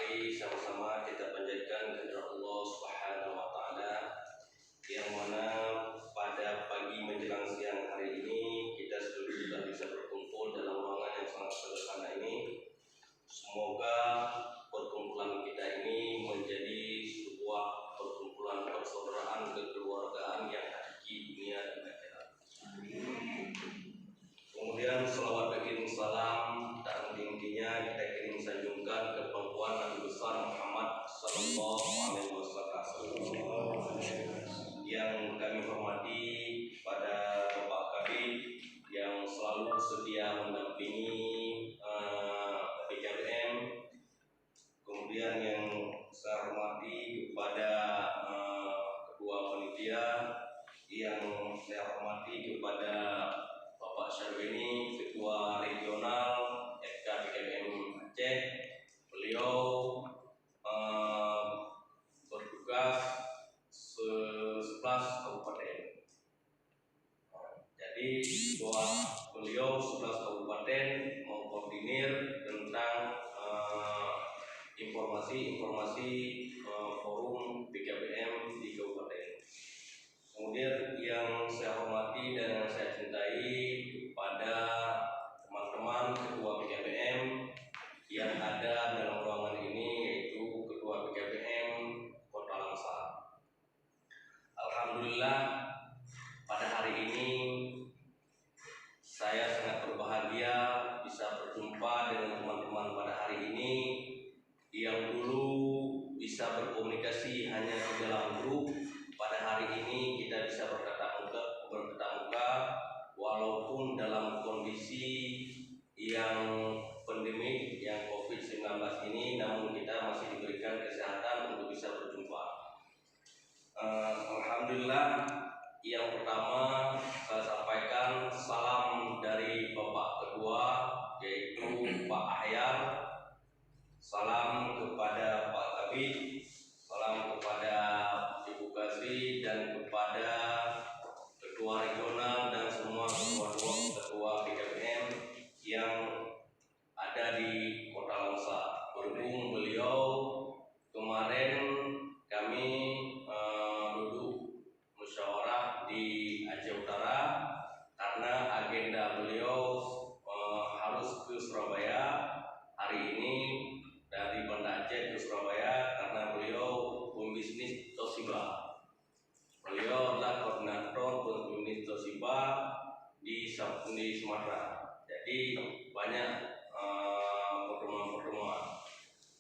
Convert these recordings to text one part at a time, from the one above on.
Mari sama-sama kita panjatkan kehadirat Allah Subhanahu wa taala yang mana pada pagi menjelang siang hari ini kita sudah bisa berkumpul dalam ruangan yang sangat sederhana ini. Semoga perkumpulan kita ini menjadi sebuah perkumpulan persaudaraan kekeluargaan yang hakiki dunia dan akhirat. Kemudian selawat bagian salam dan intinya kita kirim sanjungkan ke pangkuan Nabi besar Muhammad Sallallahu Alaihi Wasallam. Yang kami hormati pada Bapak Kabid yang selalu sedia mendampingi PKBM. Kemudian yang saya hormati kepada kedua panitia, yang saya hormati kepada Bapak Syarwini, Ketua Regional FKBM Aceh. Beliau bertugas 11 kabupaten. Jadi beliau 11 kabupaten mengkoordinir tentang informasi forum PKBM di kabupaten. Kemudian yang saya hormati dan yang saya cintai kepada teman-teman ketua PKBM yang ada dalam ruangan ini, yaitu ketua PKBM Kota Langsa. Alhamdulillah pada hari ini saya sangat berbahagia bisa berjumpa dengan teman-teman pada hari ini yang dulu bisa berkomunikasi hanya di dalam grup. Pada hari ini kita bisa bertatap muka walaupun dalam kondisi yang pandemik yang COVID-19 ini, namun kita masih diberikan kesehatan untuk bisa berjumpa. Alhamdulillah, yang pertama saya sampaikan salam dari Bapak Ketua, yaitu Pak Ahyar. Salam kepada Pak Kabid, salam kepada Ibu Kasri dan kepada Ketua Regional dan semua ketua PKBM yang ada di Kota Langsa. Berhubung beliau kemarin kami duduk musyawarah di Aceh Utara karena agenda beliau harus ke Surabaya hari ini dari Banda Aceh ke Surabaya karena beliau pembisnis Toshiba. Beliau adalah koordinator pembisnis Toshiba di Sumatera. Jadi banyak pertemuan-pertemuan.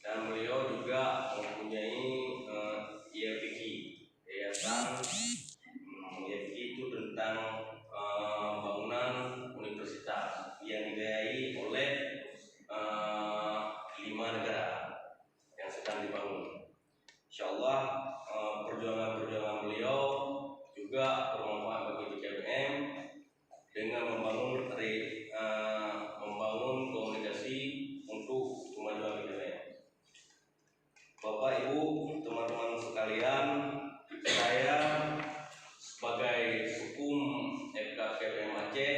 Dan beliau juga mempunyai IFG, yayasan IFG itu tentang bangunan universitas yang dibiayai oleh 5 negara yang sedang dibangun. Insyaallah perjuangan beliau juga bermanfaat bagi PKBM dengan membangun komunikasi untuk kemajuan PKBM. Bapak Ibu, teman-teman sekalian, saya sebagai Sukum FKBM Aceh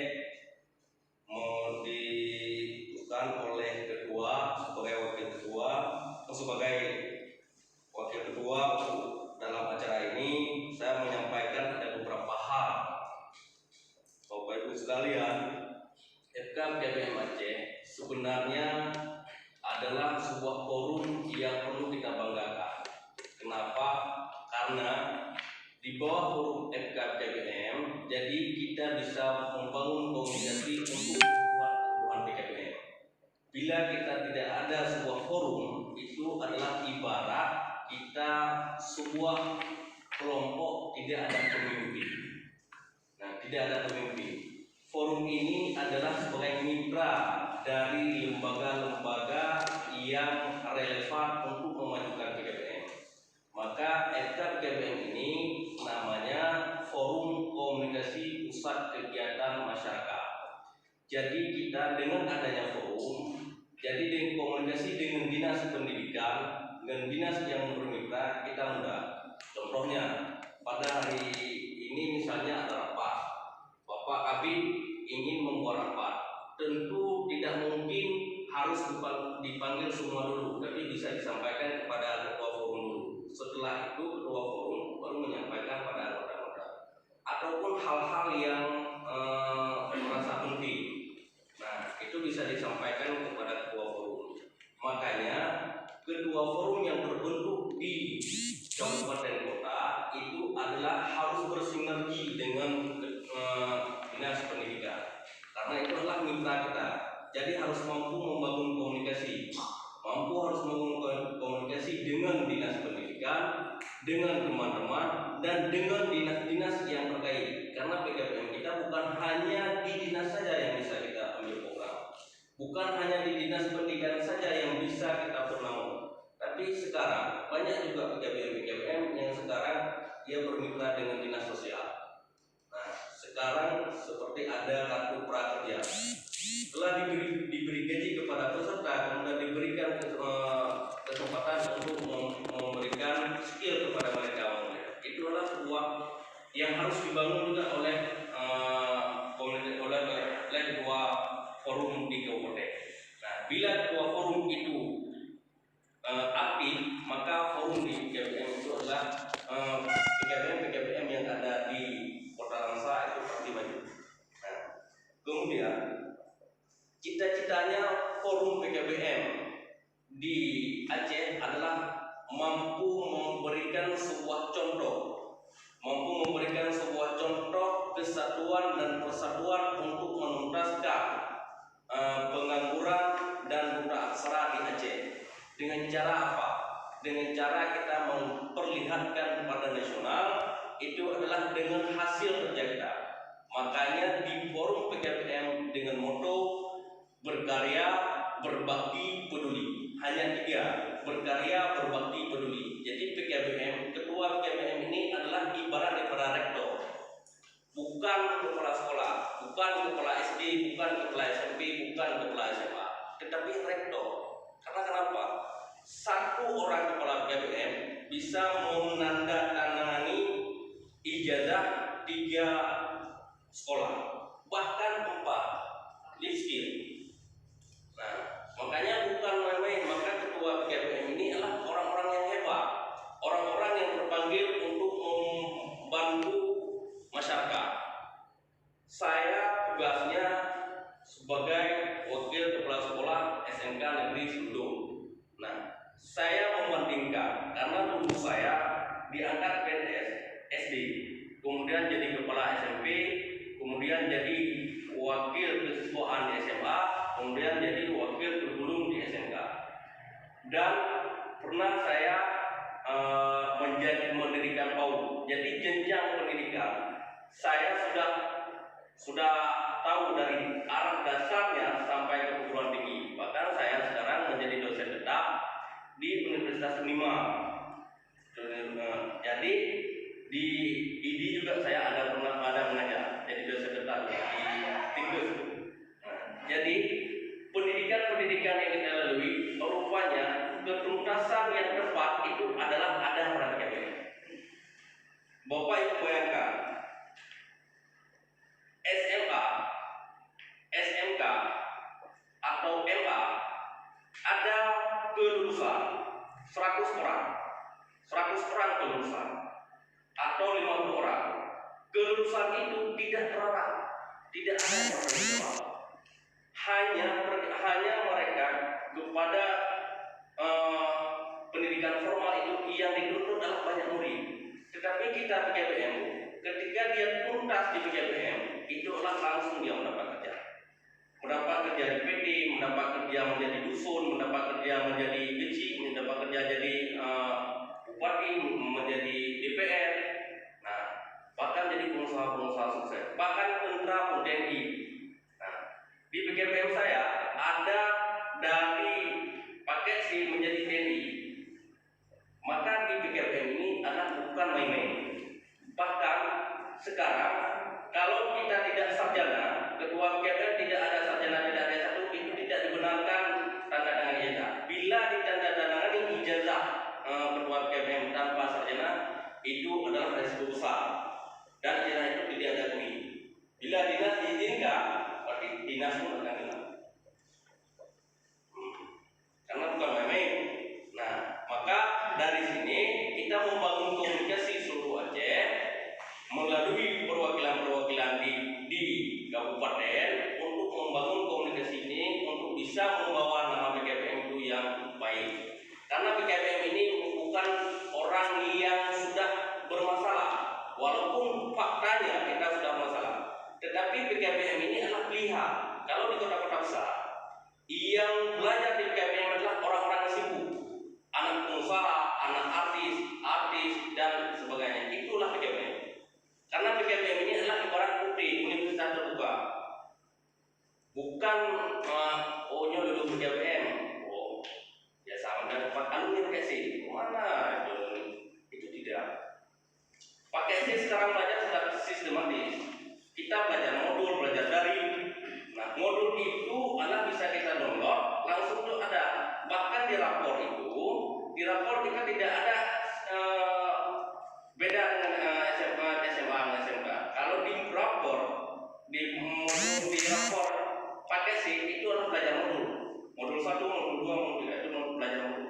mau diutusan oleh ketua sebagai wakil ketua dalam acara ini. Saya menyampaikan ada beberapa hal. Bapak Ibu sekalian, FKBM Aceh sebenarnya adalah sebuah forum yang perlu kita banggakan. Kenapa? Karena di bawah forum FKBM, jadi kita bisa membangun komunikasi untuk kebutuhan PKBM. Bila kita tidak ada sebuah forum, itu adalah ibarat kita sebuah kelompok tidak ada pemimpin. Nah, tidak ada pemimpin. Forum ini adalah sebagai mitra dari lembaga-lembaga yang relevan untuk memajukan PKBM. Maka FKBM ini namanya Forum Komunikasi Pusat Kegiatan Masyarakat. Jadi kita dengan adanya forum, jadi dengan komunikasi dengan dinas pendidikan, dengan dinas yang bermitra, kita mudah. Contohnya pada hari ini misalnya ada rapat, Bapak Kabid ingin membuat rapat, tentu tidak mungkin harus dipanggil semua dulu, tapi bisa disampaikan kepada ketua forum dulu. Setelah itu ketua forum baru menyampaikan pada anggota-anggota. Ataupun hal-hal yang merasa penting, nah itu bisa disampaikan kepada ketua forum. Makanya ketua forum yang terbentuk di kabupaten kota itu adalah harus bersinergi dengan dinas pendidikan, karena itu adalah mitra kita. Jadi harus mampu membangun komunikasi, harus membangun komunikasi dengan dinas pendidikan, dengan teman-teman, dan dengan dinas-dinas yang terkait. Karena PKBM kita bukan hanya di dinas saja yang bisa kita ambil program, bukan hanya di dinas pendidikan saja yang bisa kita bernaung. Tapi sekarang banyak juga PKBM yang sekarang dia bermitra dengan dinas sosial. Nah, sekarang seperti ada kartu prakerja. Setelah diberi gaji kepada peserta, kemudian diberikan kesempatan untuk memberikan skill kepada mereka. Itu adalah sebuah yang harus dibangun juga oleh ketua forum di kabupaten. Nah, bila ketua forum itu aktif, maka forum di PKBM itu adalah PKBM yang ada di Kota Langsa itu pasti maju. Nah, kemudian cita-citanya forum PKBM di Aceh adalah mampu memberikan sebuah contoh kesatuan dan persatuan untuk menuntaskan pengangguran dan buta aksara di Aceh. Dengan cara apa? Dengan cara kita memperlihatkan kepada nasional itu adalah dengan hasil kerja kita. Makanya di forum PKBM dengan moto berkarya, berbakti, peduli. Hanya 3, berkarya, berbakti, peduli. Jadi PKBM, ketua PKBM ini adalah ibarat daripada rektor. Bukan kepala sekolah, bukan kepala SD, bukan kepala SMP, bukan kepala SMA, tetapi rektor. Karena kenapa? Satu orang kepala PKBM bisa menandatangani ijazah 3 sekolah, bahkan 4 life skill. Nah, makanya bukan main-main. Maka ketua PKBM ini adalah orang-orang yang hebat, orang-orang yang terpanggil untuk membantu masyarakat. Saya tugasnya sebagai wakil kepala sekolah SMK Negeri Sudung. Nah, saya membandingkan karena dulu saya diangkat PNS SD, kemudian jadi kepala SMP, kemudian jadi wakil kesiswaan di SMA, kemudian jadi wakil berguru di SMK, dan pernah saya menjadi mendirikan PAUD. Jadi jenjang pendidikan saya sudah tahu dari arah dasarnya sampai ke perguruan tinggi. Bahkan saya sekarang menjadi dosen tetap di Universitas Unima. Jadi di ID juga saya pernah mengajar, jadi dosen tetap di Tikus. Jadi pendidikan yang kita lalui rupanya ketuntasan yang tepat itu adalah ada pada PKBM. Bapak Ibu bayangkan, SMA, SMK atau MA ada kelulusan 100 orang kelulusan atau 50 orang. Kelulusan itu tidak terarah, tidak ada yang berpengaruh. Hanya mereka kepada pendidikan formal itu yang dituntut adalah banyak murid. Tetapi kita PKBM, ketika dia tuntas di PKBM, itu adalah langsung dia mendapat kerja. Mendapat kerja di PT, mendapat kerja menjadi dusun, mendapat kerja menjadi beci, mendapat kerja jadi bupati, menjadi DPR. Nah, bahkan jadi pengusaha sukses, bahkan tentara pun TNI. Nah, di PKBM saya ada dari paket C menjadi TNI. Maka di PKBM ini adalah bukan main-main. Bahkan sekarang kalau kita tidak sarjana, ketua PKBM tidak ada sarjana, tidak ada satu, itu tidak dibenarkan tanda tangan ijazah. dari sini kita membangun komunikasi seluruh Aceh melalui perwakilan-perwakilan di kabupaten untuk membangun komunikasi ini untuk bisa membawa nama PKBM itu yang baik. Karena PKBM ini bukan orang yang sudah bermasalah, walaupun faktanya kita sudah bermasalah. Tetapi PKBM ini adalah pilihan. Kalau di kota-kota besar, yang belajar di PKBM adalah orang-orang yang sibuk, anak pengusaha, anak artis dan sebagainya. Itulah PKBM. Karena PKBM ini adalah ibarat putih universitas terbuka. Bukan lulus PKBM. Oh, ya sama dengan tempat alumni pakai SIM. Mana itu tidak. Pakai SIM sekarang belajar sudah sistematis. Kita belajar modul, belajar daring. Nah, modul itu adalah bisa kita download langsung tuh ada. Bahkan di rapor kita tidak ada beda dengan SMA dan SMK. Kalau di rapor pakai SIM itu adalah belajar modul 1, modul 2, modul 3 itu belajar modul.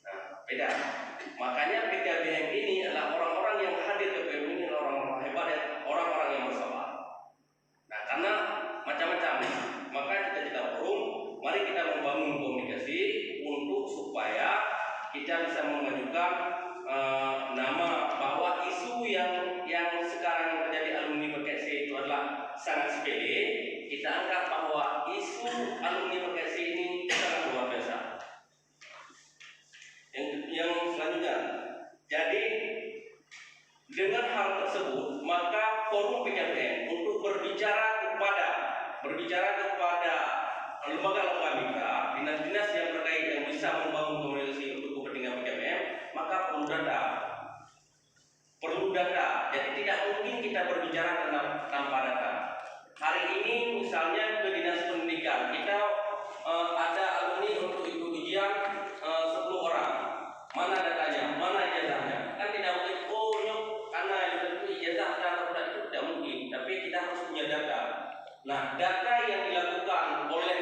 Nah, beda. Makanya PKBM ini adalah orang-orang yang hadir ke PKBM ini adalah orang-orang hebat dan orang-orang yang bersabar. Nah, karena macam-macam, maka cita-cita forum, mari kita membangun komunikasi untuk supaya kita bisa memajukan nama bahwa isu yang sekarang menjadi alumni PKC itu adalah sangat sepele. Kita anggap bahwa isu alumni PKC ini sangat luar biasa. Yang selanjutnya, jadi dengan hal tersebut maka forum PKBM untuk berbicara kepada lembaga-lembaga mitra, dinas-dinas yang terkait yang bisa membangun komunikasi untuk kepentingan PKBM, maka perlu data. Jadi tidak mungkin kita berbicara tanpa data. Hari ini misalnya ke dinas pendidikan kita ada alumni untuk ikut ujian 10 orang. Mana datanya? Mana ijazahnya? Kan tidak mungkin karena itu ijazah atau itu tidak mungkin. Tapi kita harus punya data. Nah, data yang dilakukan oleh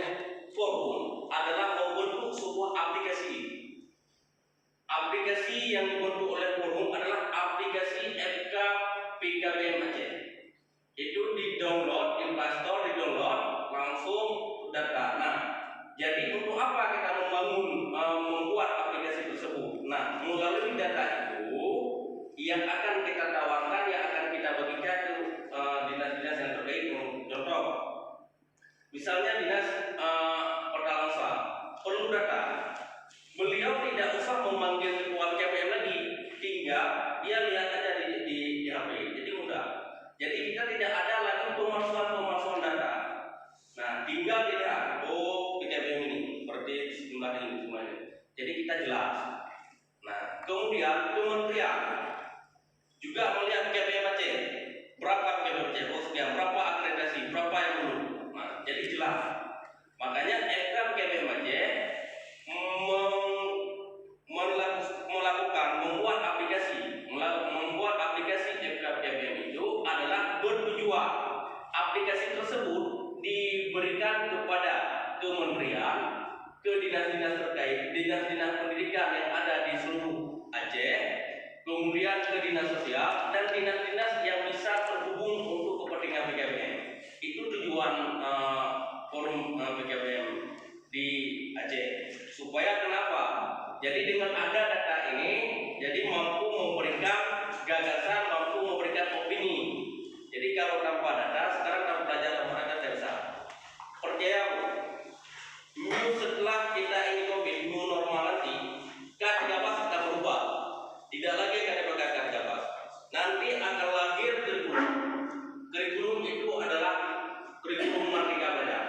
forum adalah membentuk sebuah aplikasi. Aplikasi yang dibentuk oleh forum adalah aplikasi FK PKBM Aceh. Itu di-download, di Play Store di-download, langsung data. Nah, jadi untuk apa kita membuat aplikasi tersebut? Nah, melalui data itu yang akan kita tawarkan, yang akan kita bagikan ke dinas-dinas yang terkait. Contoh, misalnya dinas Pertalangan perlu data. Beliau tidak usah memanggil ketua KPM lagi, tinggal dia lihat aja di HP, jadi mudah. Jadi kita tidak ada lagi pemalsuan data. Nah, tinggal dilihat, PKBM ini seperti jumlah ini. Jadi kita jelas. Nah, kemudian kementerian juga melihat PKBM Aceh, berapa PKBM Aceh, sekian, berapa akreditasi, berapa yang belum. Nah, jadi jelas. Makanya FK PKBM Aceh membuat aplikasi FK PKBM itu adalah bertujuan aplikasi tersebut diberikan kepada kementerian, ke dinas-dinas terkait, dinas-dinas pendidikan yang ada di seluruh Aceh, kemudian ke dinas sosial dan dinas-dinas yang bisa terhubung untuk kepentingan PKBM. Itu tujuan forum PKBM di Aceh. Supaya kenapa? Jadi dengan ada data ini, jadi mampu memberikan gagasan, mampu memberikan opini. Jadi kalau tanpa data, sekarang tanpa belajar tanpa data tidak bisa. Percaya setelah kita ini COVID, new normal nanti, K13 akan berubah. Tidak lagi K13. Nanti akan lahir kurikulum. Kurikulum itu adalah kurikulum Merdeka Belajar.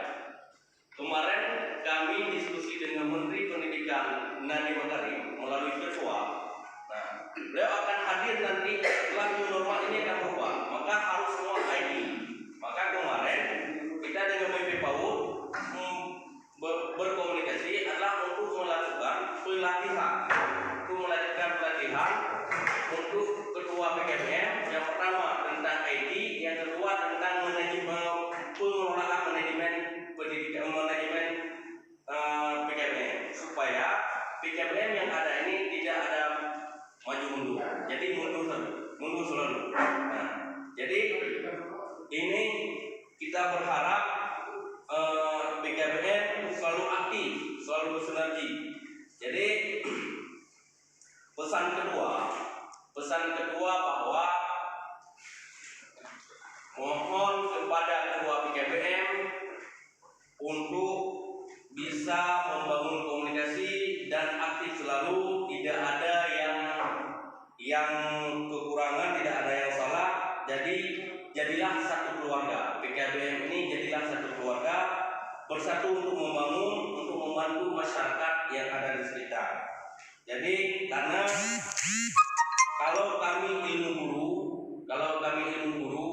Kemarin kami diskusi dengan Menteri Pendidikan Nadiem Makarim melalui virtual. Nah, beliau akan hadir nanti setelah new normal ini akan berubah. Maka harus semua ID. Maka kemarin kita dengan BP PAUD berkomunikasi adalah untuk melakukan pelatihan. Untuk kedua PKBM. Yang pertama tentang ID, yang kedua tentang pengelolaan manajemen pendidikan, manajemen PKBM, supaya PKBM yang ada ini tidak ada maju mundur, jadi mundur selalu. Nah, jadi ini kita berharap PKBM selalu aktif, selalu bersinergi. Jadi pesan kedua bahwa mohon kepada ketua PKBM untuk bisa membangun komunikasi dan aktif selalu, tidak ada yang kekurangan, tidak ada yang salah. Jadi jadilah satu keluarga. PKBM ini jadilah satu keluarga, bersatu untuk membangun, untuk membantu masyarakat yang ada di sekitar. Jadi karena kalau kami ilmu guru,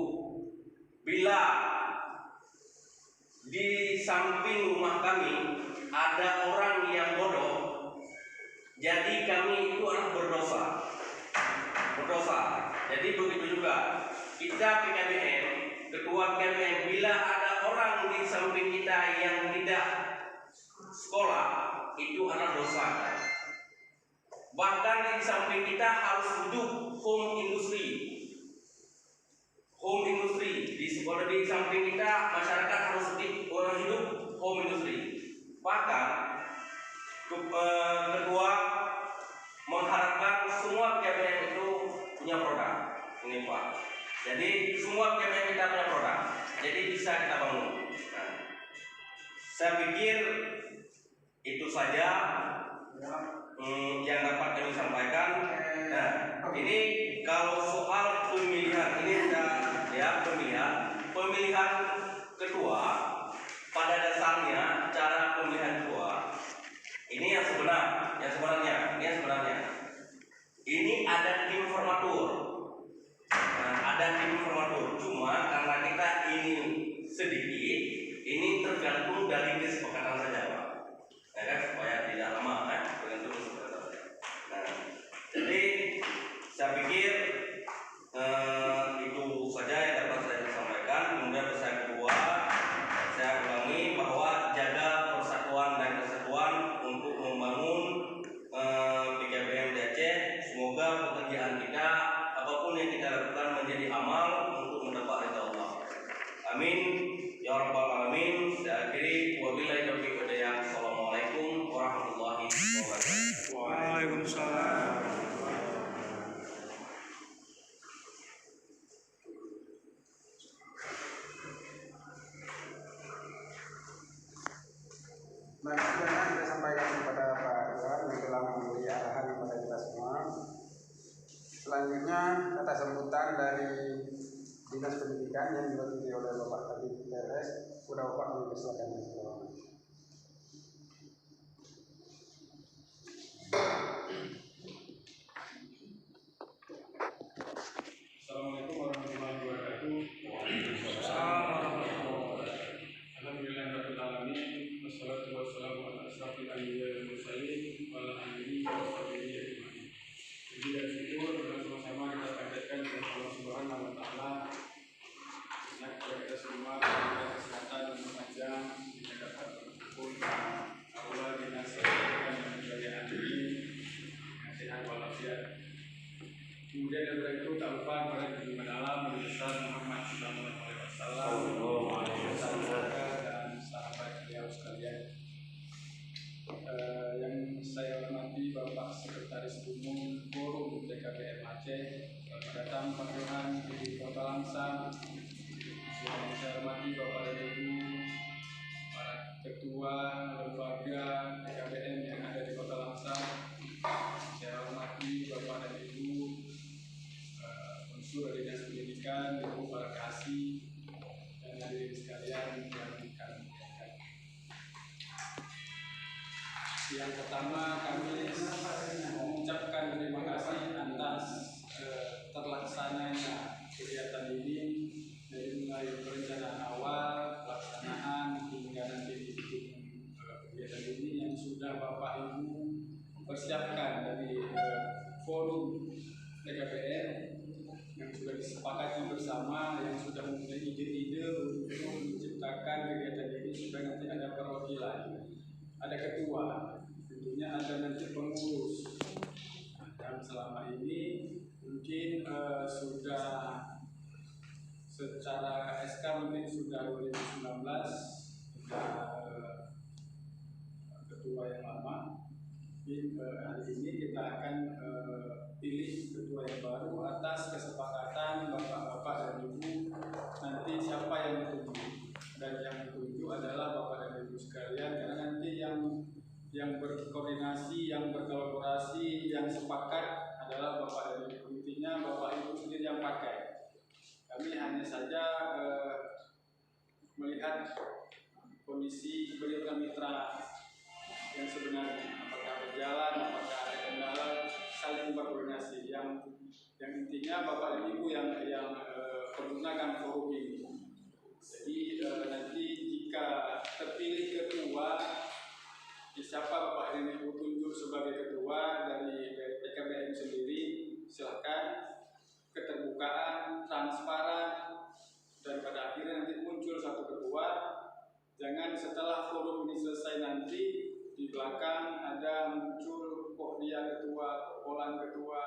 bila di samping rumah kami ada orang yang bodoh, jadi kami itu adalah berdosa. Jadi begitu juga kita PKBM, ketua PKBM, bila ada orang di samping kita yang tidak sekolah, itu adalah dosa. Bahkan di samping kita harus hidup home industry. Di sekolah di samping kita masyarakat harus hidup home industry. Bahkan kedua mengharapkan semua PKBM itu punya produk. Ini Pak. Jadi semua PKBM kita punya produk. Jadi bisa kita bangun. Nah, saya pikir itu saja yang dapat kami sampaikan. Nah, ini kalau soal pemilihan, ini ada ya pemilihan ketua. Pada dasarnya cara pemilihan ketua ini yang sebenarnya ini ada tim formatur. Nah, ada tim formatur. Cuma karena kita ini sedikit, ini tergantung dari kesepakatan saja, Pak. Ya kan, supaya tidak lama kan, tergantung kesepakatan saja. Nah, jadi saya pikir itu saja yang dapat saya sampaikan. Kemudian pesan kedua, saya ulangi bahwa jaga persatuan dan kesatuan untuk membangun PKBM Aceh. Semoga pekerjaan kita, apapun yang kita lakukan, menjadi amal untuk mendapat ridha Allah. Amin ya rabbal alamin. Saya akhiri, wabillahi taufiq wal hidayah. Assalamualaikum warahmatullahi wabarakatuh. Waalaikumsalam. Baik, kita sampaikan kepada Pak Iwan yang telah memberi arahan kepada kita semua. Selanjutnya kata sambutan dari Dinas Pendidikan yang diwakili oleh Bapak Kabid PRS. Sudah Bapak kami persilakan. Assalamualaikum warahmatullahi wabarakatuh. Alhamdulillahirabbil alamin. Wassalatu wassalamu ala asyrafil anbiya'i wal mursalin wa ala alihi wa sahbihi ajmain. Puji dan syukur bersama-sama kita panjatkan kepada Allah Subhanahu wa taala. Nah, kita semua diberikan kesehatan dan panjang, kita dapat berkumpul Allah dinasihatkan dan kejayaan ini dengan sehat walafiat. Kemudian daripada itu tak lupa kepada Nabi Alam Nabi besar Muhammad Sallallahu Alaihi Wasallam dan sahabat beliau sekalian. Yang saya hormati Bapak Sekretaris Umum Forum PKBM Aceh, Bapak Datang Pakuhan di Kota Langsam. Yang saya hormati Bapak dan Ibu, para ketua lembaga PKBM yang ada di Kota Langsam. Saya hormati Bapak dan Ibu unsur Dinas Pendidikan, Ibu para kasih dan hadirin sekalian yang kami muliakan. Yang pertama, kami mengucapkan terima kasih atas terlaksananya kegiatan ini dari mulai perencanaan awal, pelaksanaan hingga nanti kegiatan ini yang sudah Bapak Ibu persiapkan dari forum PKBM yang sudah disepakati bersama, yang sudah mempunyai ide-ide untuk menciptakan kegiatan ini supaya nanti ada perwakilan, ada ketua, tentunya ada nanti pengurus. Dan selama ini mungkin sudah secara SK mungkin sudah 2019 sudah ketua yang lama. Mungkin hari ini kita akan pilih ketua yang baru atas kesepakatan bapak-bapak dan ibu. Nanti siapa yang ditunjuk, dan yang ditunjuk adalah bapak dan ibu sekalian, karena nanti yang berkoordinasi, yang berkolaborasi, yang sepakat adalah bapak dan ibu. Intinya bapak ibu sendiri yang pakai. Kami hanya saja melihat kondisi beliau mitra yang sebenarnya, apakah berjalan, apakah ada kendala, saling berkoordinasi. Yang intinya bapak dan ibu yang menggunakan forum ini. Jadi nanti jika terpilih ketua, siapa bapak dan ibu tunjuk sebagai ketua dari PKBM sendiri, silakan. Keterbukaan, transparan, dan pada akhirnya nanti muncul satu ketua. Jangan setelah forum ini selesai nanti di belakang ada muncul kok dia ketua, kok Polan ketua,